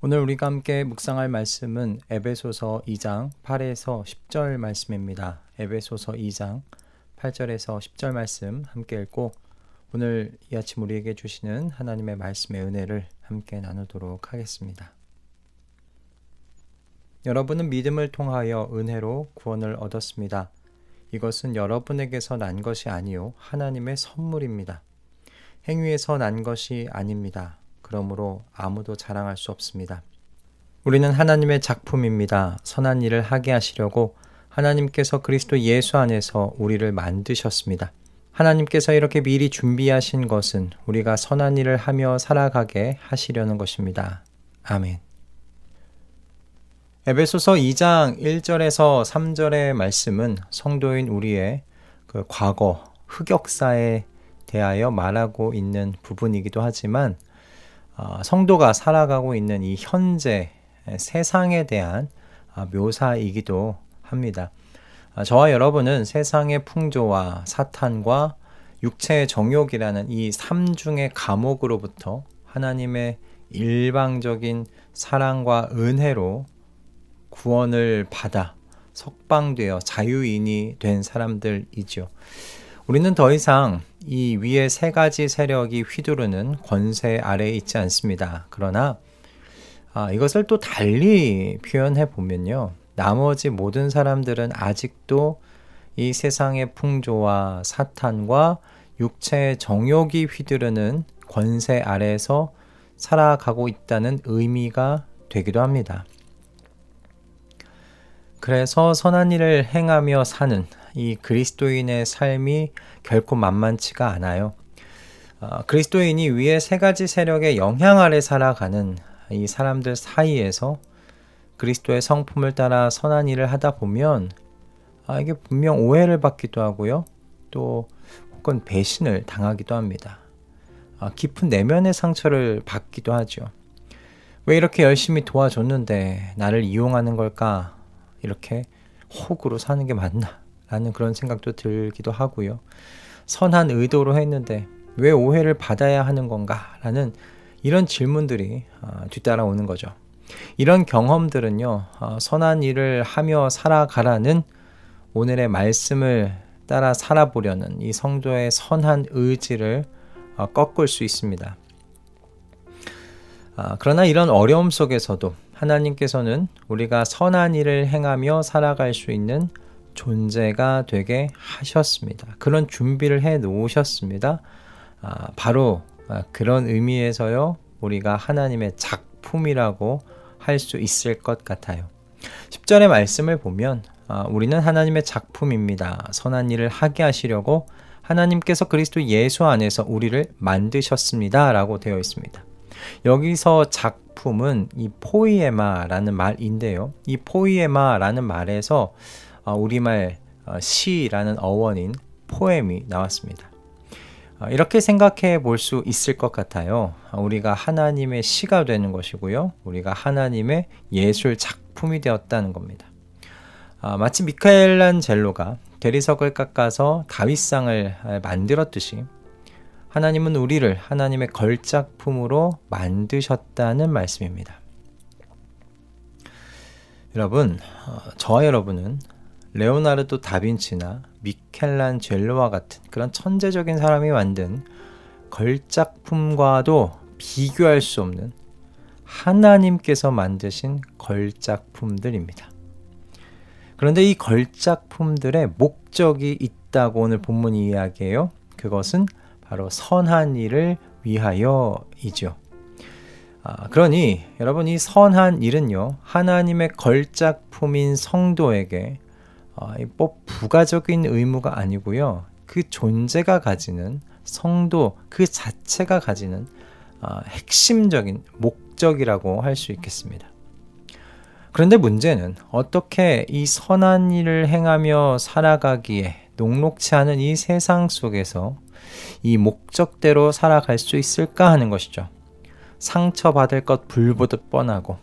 오늘 우리가 함께 묵상할 말씀은 에베소서 2장 8에서 10절 말씀입니다. 에베소서 2장 8절에서 10절 말씀 함께 읽고 오늘 이 아침 우리에게 주시는 하나님의 말씀의 은혜를 함께 나누도록 하겠습니다. 여러분은 믿음을 통하여 은혜로 구원을 얻었습니다. 이것은 여러분에게서 난 것이 아니요 하나님의 선물입니다. 행위에서 난 것이 아닙니다. 그러므로 아무도 자랑할 수 없습니다. 우리는 하나님의 작품입니다. 선한 일을 하게 하시려고 하나님께서 그리스도 예수 안에서 우리를 만드셨습니다. 하나님께서 이렇게 미리 준비하신 것은 우리가 선한 일을 하며 살아가게 하시려는 것입니다. 아멘. 에베소서 2장 1절에서 3절의 말씀은 성도인 우리의 그 과거, 흑역사에 대하여 말하고 있는 부분이기도 하지만 성도가 살아가고 있는 이 현재 세상에 대한 묘사이기도 합니다. 저와 여러분은 세상의 풍조와 사탄과 육체의 정욕이라는 이 삼중의 감옥으로부터 하나님의 일방적인 사랑과 은혜로 구원을 받아 석방되어 자유인이 된 사람들이죠. 우리는 더 이상 이 위의 세 가지 세력이 휘두르는 권세 아래에 있지 않습니다. 그러나 이것을 또 달리 표현해 보면요. 나머지 모든 사람들은 아직도 이 세상의 풍조와 사탄과 육체의 정욕이 휘두르는 권세 아래에서 살아가고 있다는 의미가 되기도 합니다. 그래서 선한 일을 행하며 사는 이 그리스도인의 삶이 결코 만만치가 않아요. 그리스도인이 위의 세 가지 세력의 영향 아래 살아가는 이 사람들 사이에서 그리스도의 성품을 따라 선한 일을 하다 보면 이게 분명 오해를 받기도 하고요. 또 혹은 배신을 당하기도 합니다. 깊은 내면의 상처를 받기도 하죠. 왜 이렇게 열심히 도와줬는데 나를 이용하는 걸까? 이렇게 혹으로 사는 게 맞나? 라는 그런 생각도 들기도 하고요. 선한 의도로 했는데 왜 오해를 받아야 하는 건가? 라는 이런 질문들이 뒤따라오는 거죠. 이런 경험들은요. 선한 일을 하며 살아가라는 오늘의 말씀을 따라 살아보려는 이 성도의 선한 의지를 꺾을 수 있습니다. 그러나 이런 어려움 속에서도 하나님께서는 우리가 선한 일을 행하며 살아갈 수 있는 존재가 되게 하셨습니다. 그런 준비를 해 놓으셨습니다. 바로 그런 의미에서요. 우리가 하나님의 작품이라고 할 수 있을 것 같아요. 10절의 말씀을 보면 우리는 하나님의 작품입니다. 선한 일을 하게 하시려고 하나님께서 그리스도 예수 안에서 우리를 만드셨습니다. 라고 되어 있습니다. 여기서 작품은 이 포이에마라는 말인데요. 이 포이에마라는 말에서 우리말 시라는 어원인 포엠이 나왔습니다. 이렇게 생각해 볼 수 있을 것 같아요. 우리가 하나님의 시가 되는 것이고요. 우리가 하나님의 예술 작품이 되었다는 겁니다. 마치 미카엘란젤로가 대리석을 깎아서 다윗상을 만들었듯이 하나님은 우리를 하나님의 걸작품으로 만드셨다는 말씀입니다. 여러분, 저와 여러분은 레오나르도 다빈치나 미켈란젤로와 같은 그런 천재적인 사람이 만든 걸작품과도 비교할 수 없는 하나님께서 만드신 걸작품들입니다. 그런데 이 걸작품들의 목적이 있다고 오늘 본문이 이야기해요. 그것은 바로 선한 일을 위하여이죠. 그러니 여러분 이 선한 일은요. 하나님의 걸작품인 성도에게 부가적인 의무가 아니고요. 그 존재가 가지는 성도 그 자체가 가지는 핵심적인 목적이라고 할 수 있겠습니다. 그런데 문제는 어떻게 이 선한 일을 행하며 살아가기에 녹록치 않은 이 세상 속에서 이 목적대로 살아갈 수 있을까 하는 것이죠. 상처받을 것 불보듯 뻔하고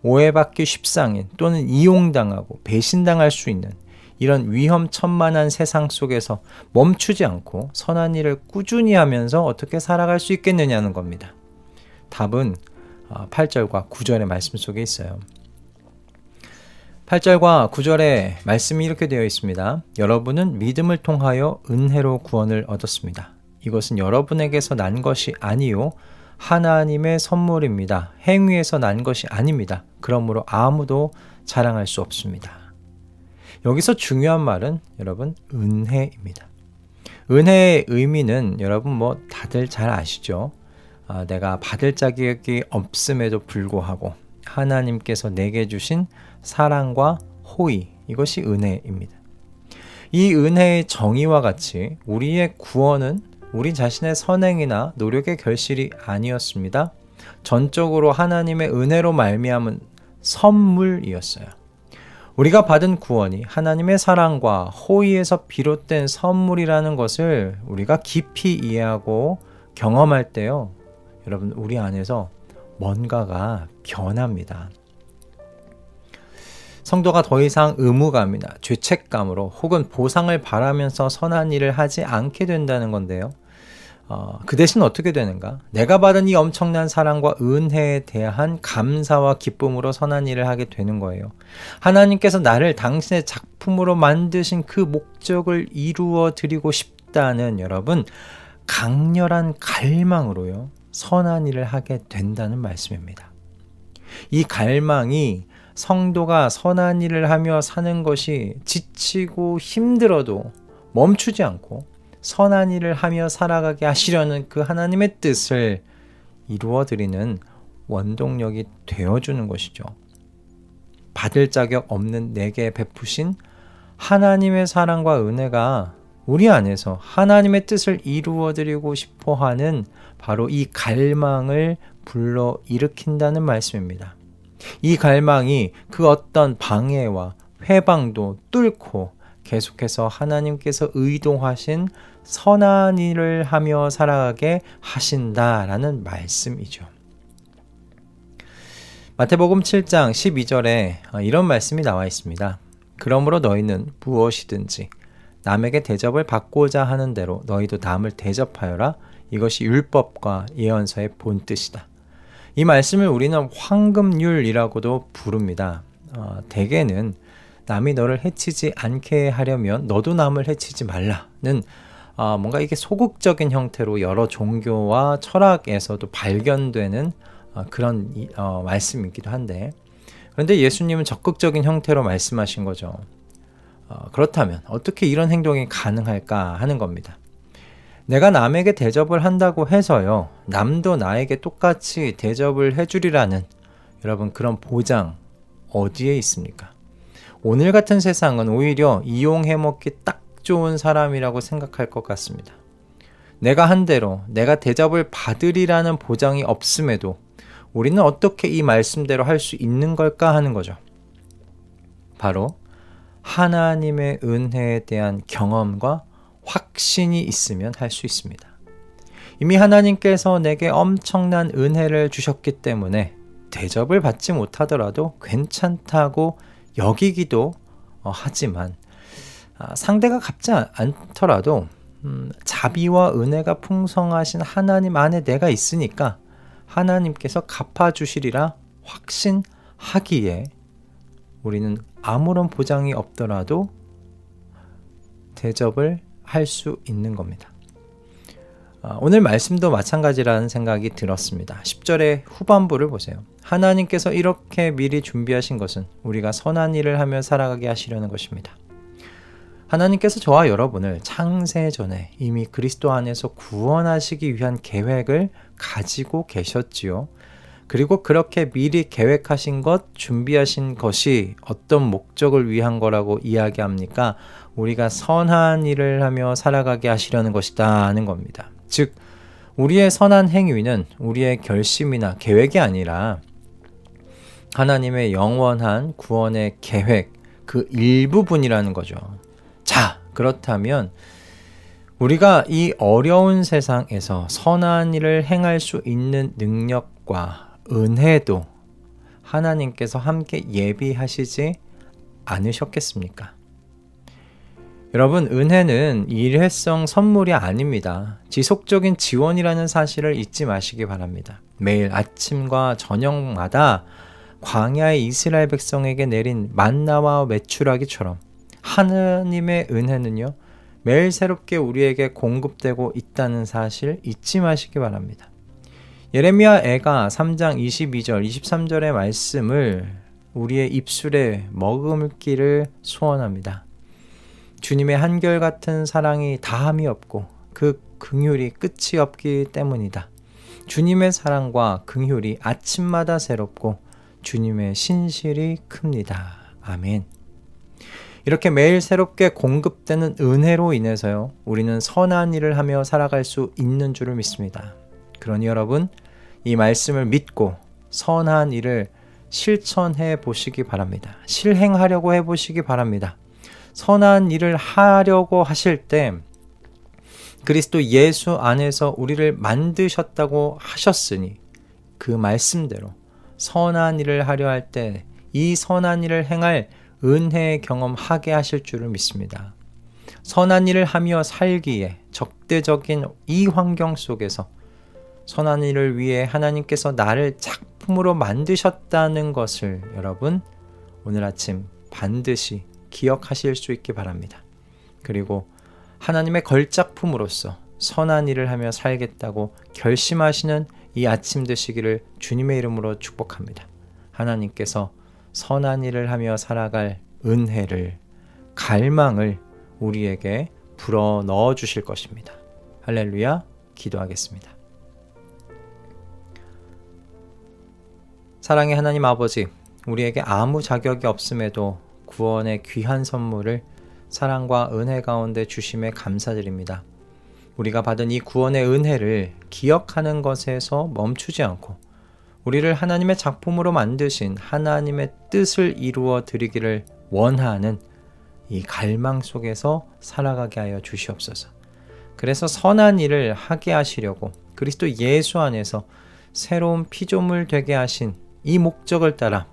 오해받기 십상인 또는 이용당하고 배신당할 수 있는 이런 위험천만한 세상 속에서 멈추지 않고 선한 일을 꾸준히 하면서 어떻게 살아갈 수 있겠느냐는 겁니다. 답은 8절과 9절의 말씀 속에 있어요. 8절과 9절의 말씀이 이렇게 되어 있습니다. 여러분은 믿음을 통하여 은혜로 구원을 얻었습니다. 이것은 여러분에게서 난 것이 아니요 하나님의 선물입니다. 행위에서 난 것이 아닙니다. 그러므로 아무도 자랑할 수 없습니다. 여기서 중요한 말은 여러분 은혜입니다. 은혜의 의미는 여러분 다들 잘 아시죠? 내가 받을 자격이 없음에도 불구하고 하나님께서 내게 주신 사랑과 호의, 이것이 은혜입니다. 이 은혜의 정의와 같이 우리의 구원은 우리 자신의 선행이나 노력의 결실이 아니었습니다. 전적으로 하나님의 은혜로 말미암은 선물이었어요. 우리가 받은 구원이 하나님의 사랑과 호의에서 비롯된 선물이라는 것을 우리가 깊이 이해하고 경험할 때요, 여러분 우리 안에서 뭔가가 변합니다. 성도가 더 이상 의무감이나 죄책감으로 혹은 보상을 바라면서 선한 일을 하지 않게 된다는 건데요. 그 대신 어떻게 되는가? 내가 받은 이 엄청난 사랑과 은혜에 대한 감사와 기쁨으로 선한 일을 하게 되는 거예요. 하나님께서 나를 당신의 작품으로 만드신 그 목적을 이루어 드리고 싶다는 여러분 강렬한 갈망으로요, 선한 일을 하게 된다는 말씀입니다. 이 갈망이 성도가 선한 일을 하며 사는 것이 지치고 힘들어도 멈추지 않고 선한 일을 하며 살아가게 하시려는 그 하나님의 뜻을 이루어드리는 원동력이 되어주는 것이죠. 받을 자격 없는 내게 베푸신 하나님의 사랑과 은혜가 우리 안에서 하나님의 뜻을 이루어드리고 싶어하는 바로 이 갈망을 불러일으킨다는 말씀입니다. 이 갈망이 그 어떤 방해와 회방도 뚫고 계속해서 하나님께서 의도하신 선한 일을 하며 살아가게 하신다라는 말씀이죠. 마태복음 7장 12절에 이런 말씀이 나와 있습니다. 그러므로 너희는 무엇이든지 남에게 대접을 받고자 하는 대로 너희도 남을 대접하여라. 이것이 율법과 예언서의 본뜻이다. 이 말씀을 우리는 황금률이라고도 부릅니다. 대개는 남이 너를 해치지 않게 하려면 너도 남을 해치지 말라는 뭔가 이게 소극적인 형태로 여러 종교와 철학에서도 발견되는 그런 말씀이기도 한데, 그런데 예수님은 적극적인 형태로 말씀하신 거죠. 그렇다면 어떻게 이런 행동이 가능할까 하는 겁니다. 내가 남에게 대접을 한다고 해서요, 남도 나에게 똑같이 대접을 해주리라는 여러분 그런 보장 어디에 있습니까? 오늘 같은 세상은 오히려 이용해먹기 딱 좋은 사람이라고 생각할 것 같습니다. 내가 한 대로 내가 대접을 받으리라는 보장이 없음에도 우리는 어떻게 이 말씀대로 할 수 있는 걸까 하는 거죠. 바로 하나님의 은혜에 대한 경험과 확신이 있으면 할 수 있습니다. 이미 하나님께서 내게 엄청난 은혜를 주셨기 때문에 대접을 받지 못하더라도 괜찮다고 여기기도 하지만 상대가 갚지 않더라도 자비와 은혜가 풍성하신 하나님 안에 내가 있으니까 하나님께서 갚아주시리라 확신하기에 우리는 아무런 보장이 없더라도 대접을 할 수 있는 겁니다. 오늘 말씀도 마찬가지라는 생각이 들었습니다. 10절의 후반부를 보세요. 하나님께서 이렇게 미리 준비하신 것은 우리가 선한 일을 하며 살아가게 하시려는 것입니다. 하나님께서 저와 여러분을 창세전에 이미 그리스도 안에서 구원하시기 위한 계획을 가지고 계셨지요. 그리고 그렇게 미리 계획하신 것, 준비하신 것이 어떤 목적을 위한 거라고 이야기합니까? 우리가 선한 일을 하며 살아가게 하시려는 것이다 하는 겁니다. 즉, 우리의 선한 행위는 우리의 결심이나 계획이 아니라 하나님의 영원한 구원의 계획, 그 일부분이라는 거죠. 자, 그렇다면 우리가 이 어려운 세상에서 선한 일을 행할 수 있는 능력과 은혜도 하나님께서 함께 예비하시지 않으셨겠습니까? 여러분, 은혜는 일회성 선물이 아닙니다. 지속적인 지원이라는 사실을 잊지 마시기 바랍니다. 매일 아침과 저녁마다 광야의 이스라엘 백성에게 내린 만나와 메추라기처럼 하나님의 은혜는요, 매일 새롭게 우리에게 공급되고 있다는 사실 잊지 마시기 바랍니다. 예레미야 애가 3장 22절, 23절의 말씀을 우리의 입술에 머금기를 소원합니다. 주님의 한결같은 사랑이 다함이 없고 그 긍휼이 끝이 없기 때문이다. 주님의 사랑과 긍휼이 아침마다 새롭고 주님의 신실이 큽니다. 아멘. 이렇게 매일 새롭게 공급되는 은혜로 인해서요, 우리는 선한 일을 하며 살아갈 수 있는 줄을 믿습니다. 그러니 여러분, 이 말씀을 믿고 선한 일을 실천해 보시기 바랍니다. 실행하려고 해보시기 바랍니다. 선한 일을 하려고 하실 때 그리스도 예수 안에서 우리를 만드셨다고 하셨으니 그 말씀대로 선한 일을 하려 할 때 이 선한 일을 행할 은혜의 경험하게 하실 줄을 믿습니다. 선한 일을 하며 살기에 적대적인 이 환경 속에서 선한 일을 위해 하나님께서 나를 작품으로 만드셨다는 것을 여러분 오늘 아침 반드시 기억하실 수 있기 바랍니다. 그리고 하나님의 걸작품으로서 선한 일을 하며 살겠다고 결심하시는 이 아침 되시기를 주님의 이름으로 축복합니다. 하나님께서 선한 일을 하며 살아갈 은혜를, 갈망을 우리에게 불어 넣어 주실 것입니다. 할렐루야. 기도하겠습니다. 사랑의 하나님 아버지, 우리에게 아무 자격이 없음에도 구원의 귀한 선물을 사랑과 은혜 가운데 주심에 감사드립니다. 우리가 받은 이 구원의 은혜를 기억하는 것에서 멈추지 않고 우리를 하나님의 작품으로 만드신 하나님의 뜻을 이루어 드리기를 원하는 이 갈망 속에서 살아가게 하여 주시옵소서. 그래서 선한 일을 하게 하시려고 그리스도 예수 안에서 새로운 피조물 되게 하신 이 목적을 따라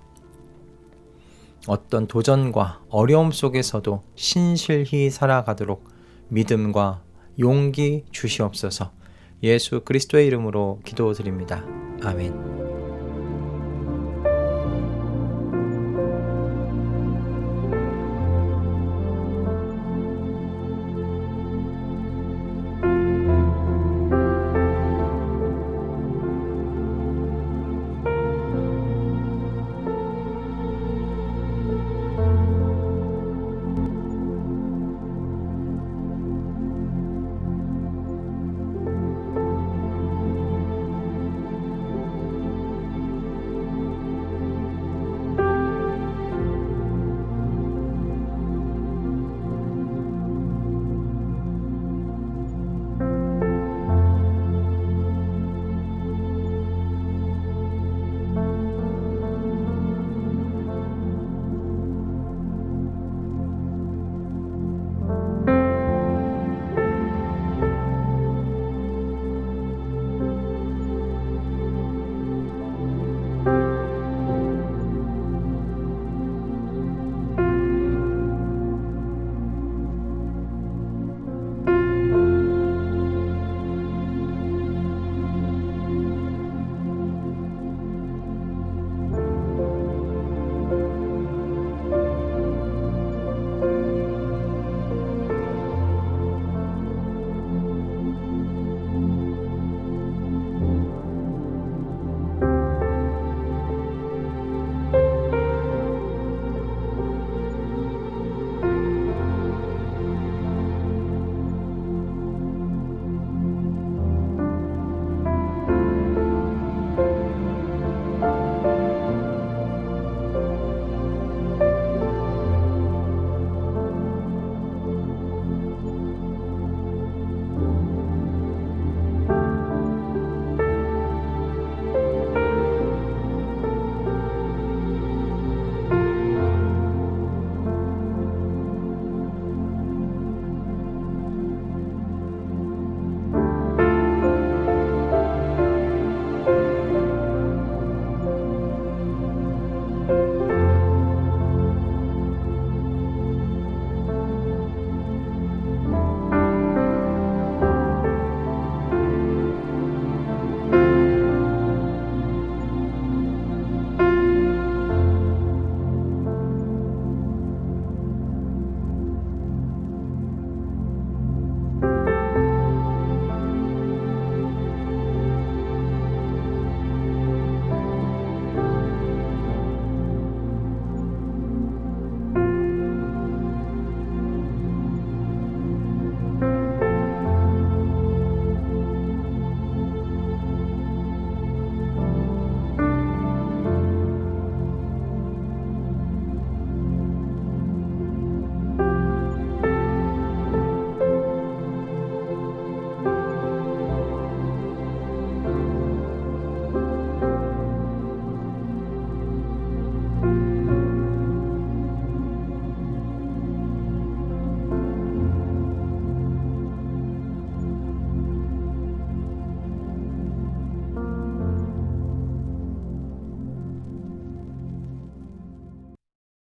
어떤 도전과 어려움 속에서도 신실히 살아가도록 믿음과 용기 주시옵소서. 예수 그리스도의 이름으로 기도드립니다. 아멘.